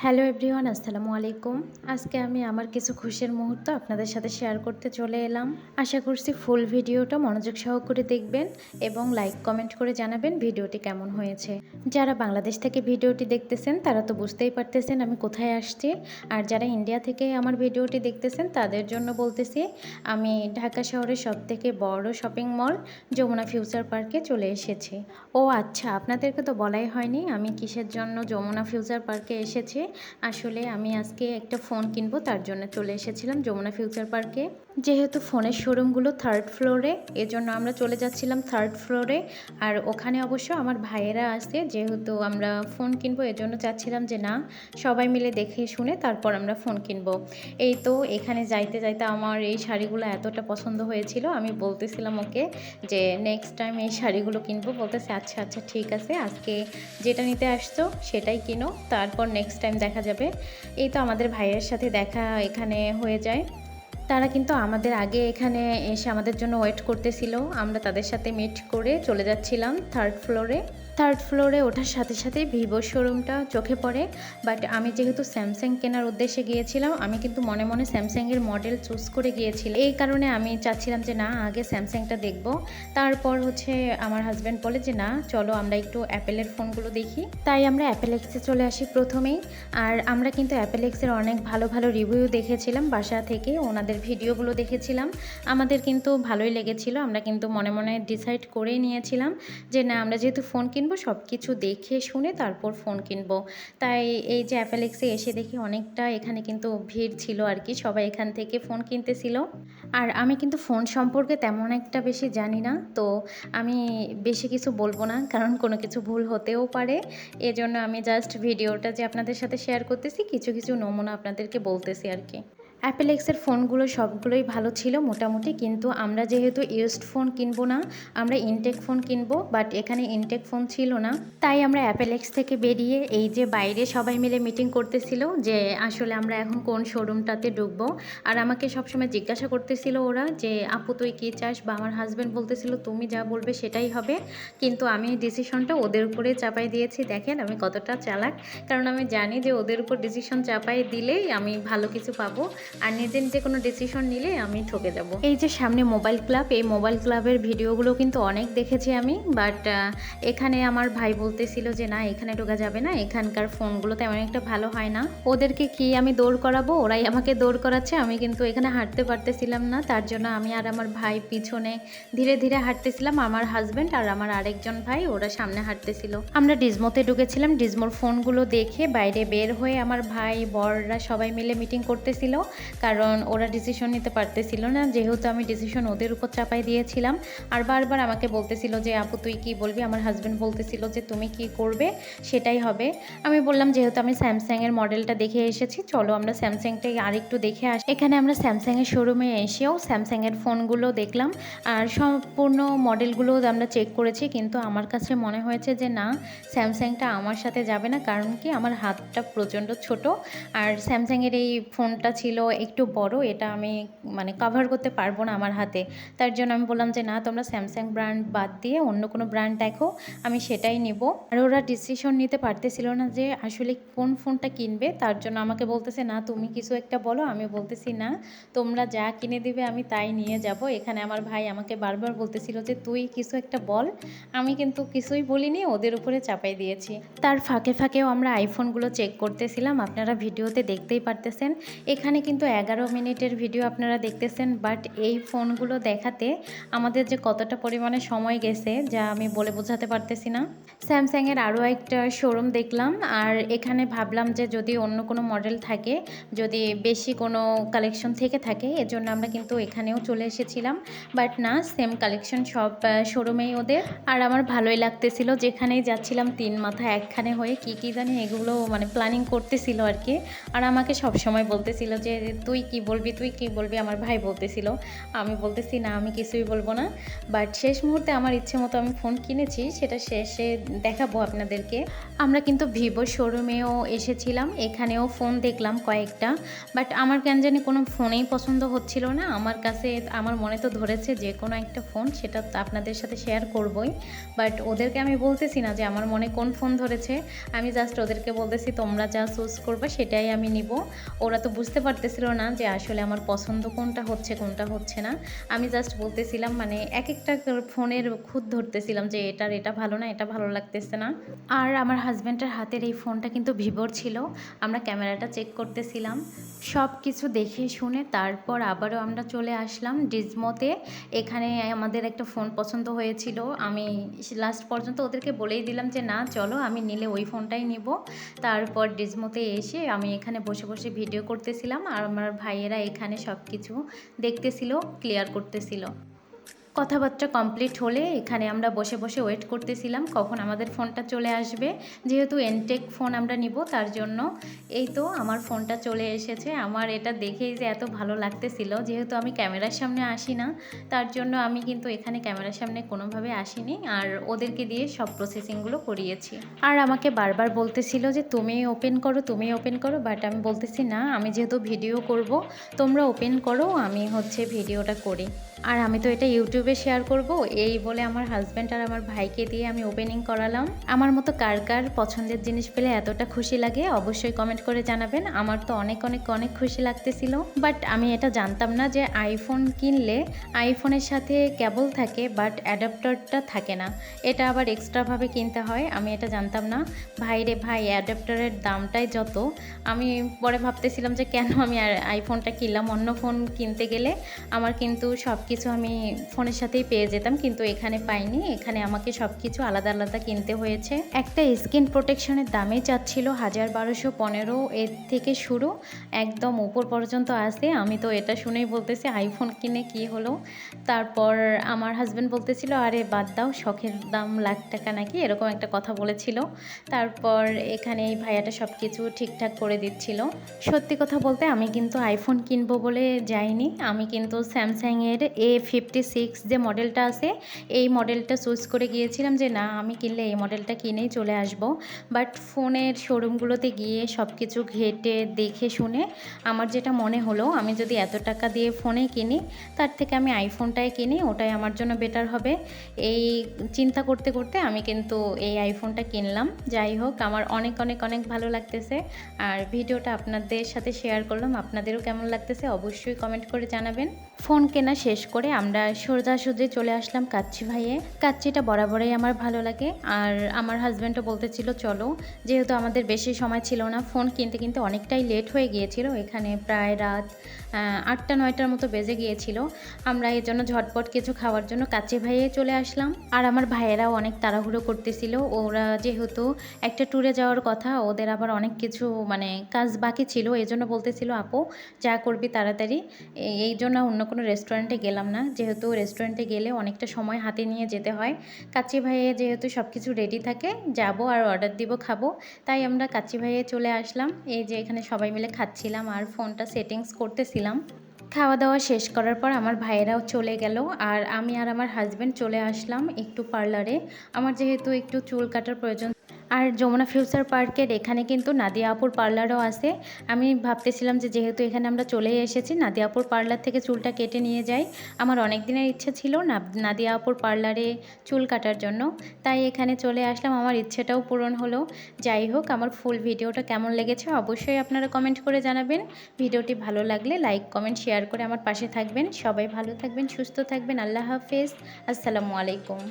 Hello everyone, আসসালামু আলাইকুম। আজকে আমি আমার কিছু খুশির মুহূর্ত আপনাদের সাথে শেয়ার করতে চলে এলাম। আশা করছি ফুল ভিডিওটা মনোযোগ সহকারে দেখবেন এবং লাইক কমেন্ট করে জানাবেন ভিডিওটি কেমন হয়েছে। যারা বাংলাদেশ থেকে ভিডিওটি দেখতেছেন তারা তো বুঝতেই পারতেছেন আমি কোথায় আসছি, আর যারা ইন্ডিয়া থেকে আমার ভিডিওটি দেখতেছেন তাদের জন্য বলতেছি আমি ঢাকা শহরের সবথেকে বড় শপিং মল যমুনা ফিউচার পার্কে চলে এসেছি। ও আচ্ছা, আপনাদেরকে তো বলাই হয়নি আমি কিসের জন্য যমুনা ফিউচার পার্কে এসেছি। আসলে আমি আজকে একটা ফোন কিনবো, তার জন্য চলে এসেছিলাম যমুনা ফিউচার পার্কে। যেহেতু ফোনের শোরুমগুলো থার্ড ফ্লোরে, এজন্য আমরা চলে যাচ্ছিলাম থার্ড ফ্লোরে। আর ওখানে অবশ্য আমার ভাইয়েরা আছে, যেহেতু আমরা ফোন কিনবো এজন্য চাচ্ছিলাম যে না, সবাই মিলে দেখে শুনে তারপর আমরা ফোন কিনবো। এই তো এখানে যাইতে যাইতে আমার এই শাড়িগুলো এতটা পছন্দ হয়েছিল, আমি বলতেছিলাম ওকে যে নেক্সট টাইম এই শাড়িগুলো কিনবো। বলতেছে আচ্ছা আচ্ছা ঠিক আছে, আজকে যেটা নিতে আসছো সেটাই কিনো, তারপর নেক্সট টাইম দেখা যাবে। এই তো আমাদের ভাইয়ের সাথে দেখা এখানে হয়ে যায়। তারা কিন্তু আমাদের আগে এখানে এসে আমাদের জন্য ওয়েট করতেছিল। আমরা তাদের সাথে মিট করে চলে যাচ্ছিলাম থার্ড ফ্লোরে। থার্ড ফ্লোরে ওঠার সাথে সাথে ভিভো শোরুমটা চোখে পড়ে। বাট আমি যেহেতু স্যামসাং কেনার উদ্দেশ্যে গিয়েছিলাম, আমি কিন্তু মনে মনে স্যামসাংয়ের মডেল চুজ করে গিয়েছিলাম। এই কারণে আমি চাচ্ছিলাম যে না, আগে স্যামসাংটা দেখব। তারপর আমার হাজব্যান্ড বলে যে না চলো আমরা একটু অ্যাপেলের ফোনগুলো দেখি। তাই আমরা অ্যাপেল এক্সে চলে আসি প্রথমেই। আর আমরা কিন্তু অ্যাপেল এক্সের অনেক ভালো ভালো রিভিউ দেখেছিলাম, বাসা থেকে ওনাদের ভিডিওগুলো দেখেছিলাম। আমাদের কিন্তু ভালোই লেগেছিল। আমরা কিন্তু মনে মনে ডিসাইড করেই নিয়েছিলাম যে না, আমরা যেহেতু ফোন কিনবো সব কিছু দেখে শুনে তারপর ফোন কিনবো। তাই এই যে অ্যাপেল এক্সে এসে দেখি অনেকটা এখানে কিন্তু ভিড় ছিল আর কি, সবাই এখান থেকে ফোন কিনতেছিল। আর আমি কিন্তু ফোন সম্পর্কে তেমন একটা বেশি জানি না, তো আমি বেশি কিছু বলবো না, কারণ কোনো কিছু ভুল হতেও পারে। এজন্য আমি জাস্ট ভিডিওটা যে আপনাদের সাথে শেয়ার করতেছি, কিছু কিছু নমুনা আপনাদেরকে বলতেছি আর কি। অ্যাপেল এক্সের ফোনগুলো সবগুলোই ভালো ছিল মোটামুটি, কিন্তু আমরা যেহেতু ইউজড ফোন কিনবো না, আমরা ইনটেক ফোন কিনবো, বাট এখানে ইনটেক ফোন ছিল না। তাই আমরা অ্যাপেল এক্স থেকে বেরিয়ে এই যে বাইরে সবাই মিলে মিটিং করতেছিল যে আসলে আমরা এখন কোন শোরুমটাতে ঢুকবো। আর আমাকে সবসময় জিজ্ঞাসা করতেছিল ওরা যে আপু তুই কী চাস, বা আমার হাজব্যান্ড বলতেছিল তুমি যা বলবে সেটাই হবে। কিন্তু আমি ডিসিশনটা ওদের উপরে চাপাই দিয়েছি। দেখেন আমি কতটা চালাক, কারণ আমি জানি যে ওদের উপর ডিসিশন চাপাই দিলেই আমি ভালো কিছু পাবো, আর নিজে নিজে কোনো ডিসিশন নিলে আমি ঠকে যাব। এই যে সামনে মোবাইল ক্লাব, এই মোবাইল ক্লাবের ভিডিওগুলো কিন্তু অনেক দেখেছি আমি, বাট এখানে আমার ভাই বলতেছিল যে না এখানে ঢোকা যাবে না, এখানকার ফোনগুলো তেমন একটা ভালো হয় না। ওদেরকে কি আমি দৌড় করাবো, ওরাই আমাকে দৌড় করাচ্ছে। আমি কিন্তু এখানে হাঁটতে পারতেছিলাম না, তার জন্য আমি আর আমার ভাই পিছনে ধীরে ধীরে হাঁটতেছিলাম। আমার হাজব্যান্ড আর আমার আরেকজন ভাই ওরা সামনে হাঁটতেছিল। আমরা ডিজমোতে ঢুকেছিলাম। ডিজমোর ফোনগুলো দেখে বাইরে বের হয়ে আমার ভাই বড়রা সবাই মিলে মিটিং করতেছিল, কারণ ওরা ডিসিশন নিতে পারতেছিল না, যেহেতু আমি ডিসিশন ওদের উপর চাপাই দিয়েছিলাম। আর বারবার আমাকে বলতেছিল যে আপু তুই কি বলবি, আমার হাজব্যান্ড বলতেছিল যে তুমি কি করবে সেটাই হবে। আমি বললাম যেহেতু আমি স্যামসাংয়ের মডেলটা দেখে এসেছি, চলো আমরা স্যামসাংটাই আরেকটু দেখে আসি। এখানে আমরা স্যামসাংয়ের শোরুমে এসেও স্যামসাংয়ের ফোনগুলো দেখলাম, আর সম্পূর্ণ মডেলগুলো আমরা চেক করেছি, কিন্তু আমার কাছে মনে হয়েছে যে না, স্যামসাংটা আমার সাথে যাবে না। কারণ কি, আমার হাতটা প্রচণ্ড ছোট, আর স্যামসাংয়ের এই ফোনটা ছিল একটু বড়, এটা আমি কভার করতে পারবো না আমার হাতে। তার জন্য আমি বললাম যে না, তোমরা স্যামসাং ব্র্যান্ড বাদ দিয়ে অন্য কোনো ব্র্যান্ড দেখো, আমি সেটাই নেব। আর ওরা ডিসিশন নিতে পারতেছিল না যে আসলে কোন ফোনটা কিনবে, তার জন্য আমাকে বলতেছে না তুমি কিছু একটা বলো। আমি বলতেছি না, তোমরা যা কিনে দিবে আমি তাই নিয়ে যাব। এখানে আমার ভাই আমাকে বারবার বলতেছিল যে তুই কিছু একটা বল। আমি কিন্তু কিছুই বলিনি, ওদের উপরে চাপাই দিয়েছি। তার ফাঁকে ফাঁকেও আমরা আইফোনগুলো চেক করতেছিলাম, আপনারা ভিডিওতে দেখতেই পারতেছেন। এখানে কিন্তু 11 মিনিটের ভিডিও আপনারা দেখতেছেন, বাট এই ফোনগুলো দেখাতে আমাদের যে কতটা পরিমাণে সময় গেছে যা আমি বলে বোঝাতে পারতেছি না। স্যামসাংয়ের আরও একটা শোরুম দেখলাম, আর এখানে ভাবলাম যে যদি অন্য কোনো মডেল থাকে, যদি বেশি কোনো কালেকশন থেকে থাকে, এজন্য আমরা কিন্তু এখানেও চলে এসেছিলাম। বাট না, সেম কালেকশন সব শোরুমেই ওদের। আর আমার ভালোই লাগতেছিল, যেখানেই যাচ্ছিলাম তিন মাথা একখানে হয়ে কী কী জানি এগুলো প্ল্যানিং করতেছিল আর কি। আর আমাকে সবসময় বলতেছিল যে তুই কি বলবি, তুই কি বলবি, আমার ভাই বলতেছিল। আমি বলতেছি না, আমি কিছুই বলবো না। বাট শেষ মুহূর্তে আমার ইচ্ছে মতো আমি ফোন কিনেছি, সেটা শেষে দেখাবো আপনাদেরকে। আমরা কিন্তু ভিভো শোরুমেও এসেছিলাম, এখানেও ফোন দেখলাম কয়েকটা। বাট আমার কেন জানি কোনো ফোনেই পছন্দ হচ্ছিল না। আমার কাছে আমার মনে তো ধরেছে যে কোনো একটা ফোন, সেটা তো আপনাদের সাথে শেয়ার করবই। বাট ওদেরকে আমি বলতেছি না যে আমার মনে কোন ফোন ধরেছে। আমি জাস্ট ওদেরকে বলতেছি তোমরা যা চুজ করবে সেটাই আমি নিব। ওরা তো বুঝতে পারতেছিল না যে আসলে আমার পছন্দ কোনটা হচ্ছে কোনটা হচ্ছে না। আমি জাস্ট বলতেছিলাম, মানে এক একটা ফোনের খুঁত ধরতেছিলাম যে এটার এটা ভালো না, এটা ভালো লাগতেছে না। আর আমার হাজব্যান্ডের হাতের এই ফোনটা কিন্তু ভিভোর ছিল। আমরা ক্যামেরাটা চেক করতেছিলাম, সব কিছু দেখে শুনে তারপর আবারও আমরা চলে আসলাম ডিজমোতে। এখানে আমাদের একটা ফোন পছন্দ হয়েছিল। আমি লাস্ট পর্যন্ত ওদেরকে বলেই দিলাম যে না চলো, আমি নিলে ওই ফোনটাই নিব। তারপর ডিজমোতে এসে আমি এখানে বসে বসে ভিডিও করতেছিলাম, আর আমার ভাইয়েরা এখানে সব কিছু দেখতেছিল, ক্লিয়ার করতেছিল। কথাবার্তা কমপ্লিট হলে এখানে আমরা বসে বসে ওয়েট করতেছিলাম কখন আমাদের ফোনটা চলে আসবে। যেহেতু এনটেক ফোন আমরা নিব, তার জন্য এই তো আমার ফোনটা চলে এসেছে। আমার এটা দেখেই যে এত ভালো লাগতেছিল, যেহেতু আমি ক্যামেরার সামনে আসি না, তার জন্য আমি কিন্তু এখানে ক্যামেরার সামনে কোনোভাবে আসিনি, আর ওদেরকে দিয়ে সব প্রসেসিংগুলো করিয়েছি। আর আমাকে বারবার বলতেছিল যে তুমি ওপেন করো, তুমি ওপেন করো। বাট আমি বলতেছি না, আমি যেহেতু ভিডিও করব, তোমরা ওপেন করো, আমি হচ্ছে ভিডিওটা করি। আর আমি তো এটা ইউটিউবে শেয়ার করব, এই বলে আমার হাজব্যান্ড আর আমার ভাইকে দিয়ে আমি ওপেনিং করালাম। আমার মতো কার কার পছন্দের জিনিস পেলে এতটা খুশি লাগে অবশ্যই কমেন্ট করে জানাবেন। আমার তো অনেক অনেক অনেক খুশি লাগতেছিল। বাট আমি এটা জানতাম না যে আইফোন কিনলে আইফোনের সাথে কেবল থাকে বাট অ্যাডাপ্টারটা থাকে না, এটা আবার এক্সট্রাভাবে কিনতে হয়। আমি এটা জানতাম না। ভাই রে ভাই, অ্যাডাপ্টারের দামটাই যত। আমি পরে ভাবতেছিলাম যে কেন আমি আইফোনটা কিনলাম, অন্য ফোন কিনতে গেলে আমার কিন্তু সব কিছু আমি ফোনের সাথেই পেয়ে যেতাম, কিন্তু এখানে পাইনি। এখানে আমাকে সব কিছু আলাদা আলাদা কিনতে হয়েছে। একটা স্কিন প্রোটেকশনের দামে চাচ্ছিল 1215, এর থেকে শুরু একদম উপর পর্যন্ত আসে। আমি তো এটা শুনেই বলতেছি আইফোন কিনে কি হলো। তারপর আমার হাজব্যান্ড বলতেছিল আরে বাদ দাও, শখের দাম লাখ টাকা নাকি, এরকম একটা কথা বলেছিল। তারপর এখানে এই ভাইয়াটা সব কিছু ঠিকঠাক করে দিচ্ছিল। সত্যি কথা বলতে আমি কিন্তু আইফোন কিনবো বলে যাইনি, আমি কিন্তু স্যামসাংয়ের A56 যে মডেলটা আছে এই মডেলটা চুজ করে গিয়েছিলাম যে না, আমি কিনলে এই মডেলটা কিনেই চলে আসব। বাট ফোনের শোরুমগুলোতে গিয়ে সব কিছু ঘেটে দেখে শুনে আমার যেটা মনে হলো, আমি যদি এত টাকা দিয়ে ফোনে কিনি তার থেকে আমি আইফোনটাই কিনি, ওটাই আমার জন্য বেটার হবে। এই চিন্তা করতে করতে আমি কিন্তু এই আইফোনটা কিনলাম। যাই হোক, আমার অনেক অনেক অনেক ভালো লাগতেছে। আর ভিডিওটা আপনাদের সাথে শেয়ার করলাম, আপনাদেরও কেমন লাগতেছে অবশ্যই কমেন্ট করে জানাবেন। ফোন কেনা শেষ করে আমরা সোজাসুজি চলে আসলাম কাচ্চি ভাইয়ে। কাচ্চিটা বরাবরই আমার ভালো লাগে, আর আমার হাজব্যান্ডও বলতেছিল চলো। যেহেতু আমাদের বেশি সময় ছিল না, ফোন কিনতে কিনতে অনেকটাই লেট হয়ে গিয়েছিল, এখানে প্রায় রাত 8টা-9টার মতো বেজে গিয়েছিল। আমরা এই জন্য ঝটপট কিছু খাওয়ার জন্য কাচ্চি ভাইয়ে চলে আসলাম। আর আমার ভাইয়েরাও অনেক তাড়াহুড়ো করতেছিল, ওরা যেহেতু একটা ট্যুরে যাওয়ার কথা, ওদের আবার অনেক কিছু মানে কাজ বাকি ছিল, এই জন্য বলতেছিল আপু যা করবি তাড়াতাড়ি। এই জন্য অন্য কোনো রেস্টুরেন্টে গেলাম না, যেহেতু রেস্টুরেন্টে গেলে অনেকটা সময় হাতে নিয়ে যেতে হয়। কাচ্চি ভাইয়ে যেহেতু সব কিছু রেডি থাকে, যাব আর অর্ডার দিব, খাবো, তাই আমরা কাচ্চি ভাইয়ে চলে আসলাম। এই যে এখানে সবাই মিলে খাচ্ছিলাম আর ফোনটা সেটিংস করতেছিলাম। খাওয়া দাওয়া শেষ করার পর আমার ভাইয়েরাও চলে গেল, আর আমি আর আমার হাজব্যান্ড চলে আসলাম একটু পার্লারে। আমার যেহেতু একটু চুল কাটার প্রয়োজন, আর যমুনা ফিউচার পার্কের এখানে কিন্তু নাদিয়া আপুর পার্লারও আছে। আমি ভাবতেছিলাম যে যেহেতু এখানে আমরা চলে এসেছি, নাদিয়া আপুর পার্লার থেকে চুলটা কেটে নিয়ে যাই। আমার অনেক দিনের ইচ্ছে ছিল নাদিয়া আপুর পার্লারে চুল কাটার জন্য, তাই এখানে চলে আসলাম, আমার ইচ্ছেটাও পূরণ হলো। যাই হোক, আমার ফুল ভিডিওটা কেমন লেগেছে অবশ্যই আপনারা কমেন্ট করে জানাবেন। ভিডিওটি ভালো লাগলে লাইক কমেন্ট শেয়ার করে আমার পাশে থাকবেন। সবাই ভালো থাকবেন, সুস্থ থাকবেন। আল্লাহ হাফেজ, আসসালামু আলাইকুম।